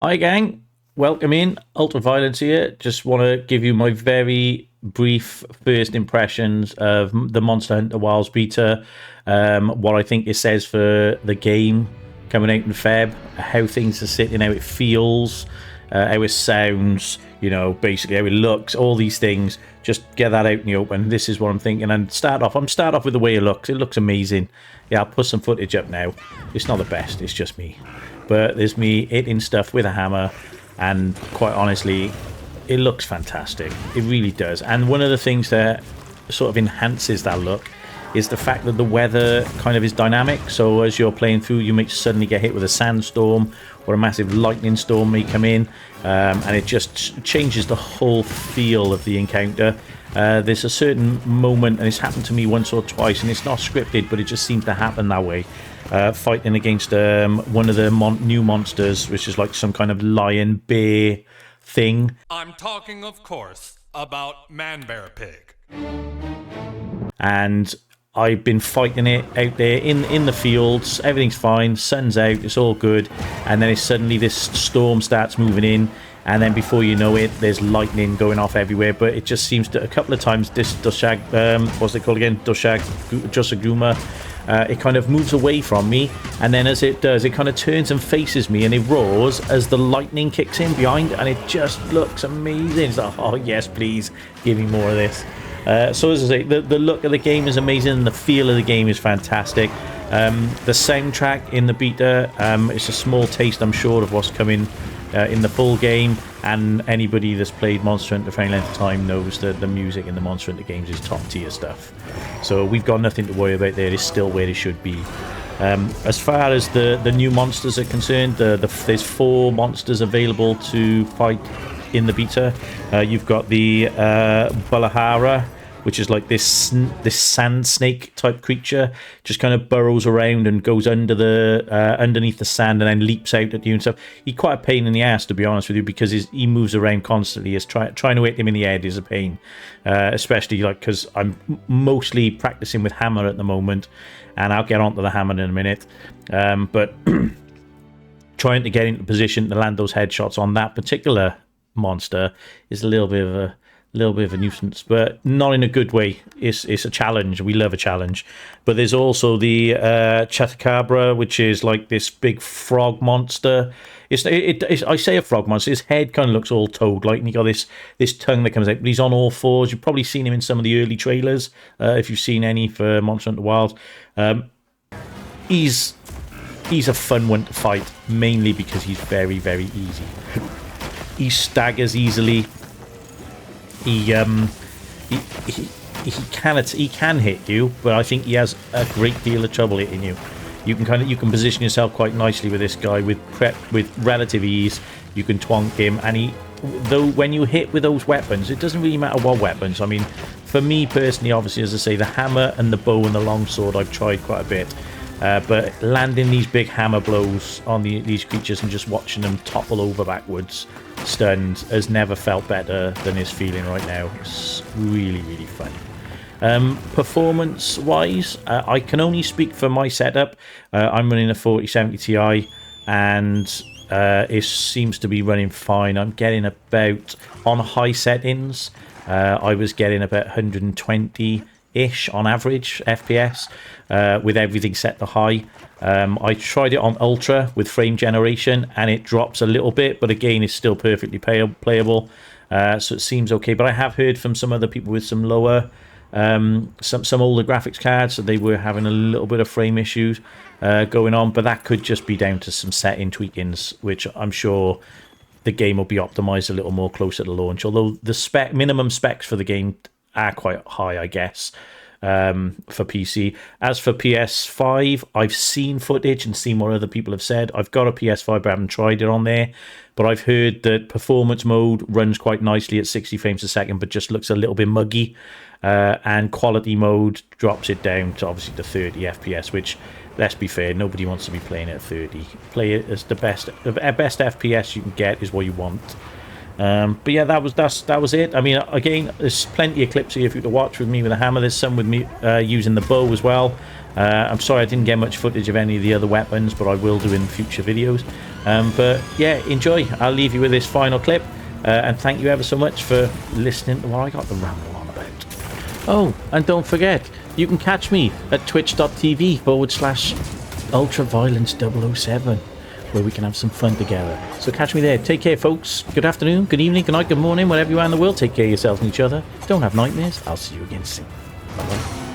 Hi, gang. Welcome in. Ultraviolence here. Just want to give you my very brief first impressions of the Monster Hunter Wilds beta. What I think it says for the game coming out in Feb, how things are sitting, how it feels, how it sounds, basically how it looks, all these things. Just get that out in the open. This is what I'm thinking. And start off with the way it looks. It looks amazing. Yeah, I'll put some footage up now. It's not the best. It's just me. But there's me hitting stuff with a hammer, and quite honestly, it looks fantastic. It really does. And one of the things that sort of enhances that look is the fact that the weather kind of is dynamic. So as you're playing through, you may suddenly get hit with a sandstorm or a massive lightning storm may come in, and it just changes the whole feel of the encounter. There's a certain moment, and it's happened to me once or twice, and it's not scripted, but it just seems to happen that way. Fighting against one of the new monsters, which is like some kind of lion bear thing. I'm talking, of course, about Man-Bear Pig. And I've been fighting it out there in the fields. Everything's fine. Sun's out. It's all good. And then suddenly this storm starts moving in. And then before you know it, there's lightning going off everywhere. But it just seems to, a couple of times, this Doshag, what's it called again? Josaguma. It kind of moves away from me, and then as it does, it kind of turns and faces me, and it roars as the lightning kicks in behind, and it just looks amazing. It's like, oh yes, please, give me more of this. So as I say, the look of the game is amazing, and the feel of the game is fantastic. The soundtrack in the beta, it's a small taste, I'm sure, of what's coming in the full game, and anybody that's played Monster Hunter for any length of time knows that the music in the Monster Hunter games is top tier stuff. So we've got nothing to worry about there. It's still where it should be. As far as the new monsters are concerned, there's 4 monsters available to fight in the beta. You've got the Balahara, which is like this sand snake type creature, just kind of burrows around and goes underneath the sand and then leaps out at you and stuff. He's quite a pain in the ass, to be honest with you, because he moves around constantly. Trying to hit him in the head is a pain, especially like because I'm mostly practicing with hammer at the moment, and I'll get onto the hammer in a minute. But trying to get into position to land those headshots on that particular monster is a little bit of a nuisance, but not in a good way. It's a challenge. We love a challenge. But there's also the Chupacabra, which is like this big frog monster. I say a frog monster. His head kind of looks all toad-like, and he got this tongue that comes out. But he's on all fours. You've probably seen him in some of the early trailers, if you've seen any for Monster Hunter Wilds. He's a fun one to fight, mainly because he's very, very easy. He staggers easily. He can hit you, but I think he has a great deal of trouble hitting you. You can position yourself quite nicely with this guy with relative ease. You can twonk him, and though when you hit with those weapons, it doesn't really matter what weapons. I mean, for me personally, obviously, as I say, the hammer and the bow and the longsword I've tried quite a bit. But landing these big hammer blows on these creatures and just watching them topple over backwards, stunned, has never felt better than it's feeling right now. It's really, really fun. Performance-wise, I can only speak for my setup. I'm running a 4070 Ti, and it seems to be running fine. I'm getting about, on high settings, I was getting about 120-ish on average FPS, with everything set to high. I tried it on ultra with frame generation, and it drops a little bit, but again it's still perfectly playable, so it seems okay. But I have heard from some other people with some lower some older graphics cards that they were having a little bit of frame issues going on, but that could just be down to some setting tweakings, which I'm sure the game will be optimized a little more closer to launch, although the minimum specs for the game are quite high, I guess, for PC. As for PS5, I've seen footage and seen what other people have said. I've got a PS5, but I haven't tried it on there. But I've heard that performance mode runs quite nicely at 60 frames a second, but just looks a little bit muggy. And quality mode drops it down to obviously to 30 FPS, which, let's be fair, nobody wants to be playing at 30. Play it as the best FPS you can get is what you want. But yeah, that was it. I mean, again, there's plenty of clips here for you to watch with me with a hammer. There's some with me using the bow as well. I'm sorry I didn't get much footage of any of the other weapons, but I will do in future videos. But yeah, enjoy. I'll leave you with this final clip. And thank you ever so much for listening to what I got the ramble on about. Oh, and don't forget, you can catch me at twitch.tv/ultraviolence007, where we can have some fun together. So catch me there. Take care, folks. Good afternoon, good evening, good night, good morning, wherever you are in the world. Take care of yourselves and each other. Don't have nightmares. I'll see you again soon. Bye-bye.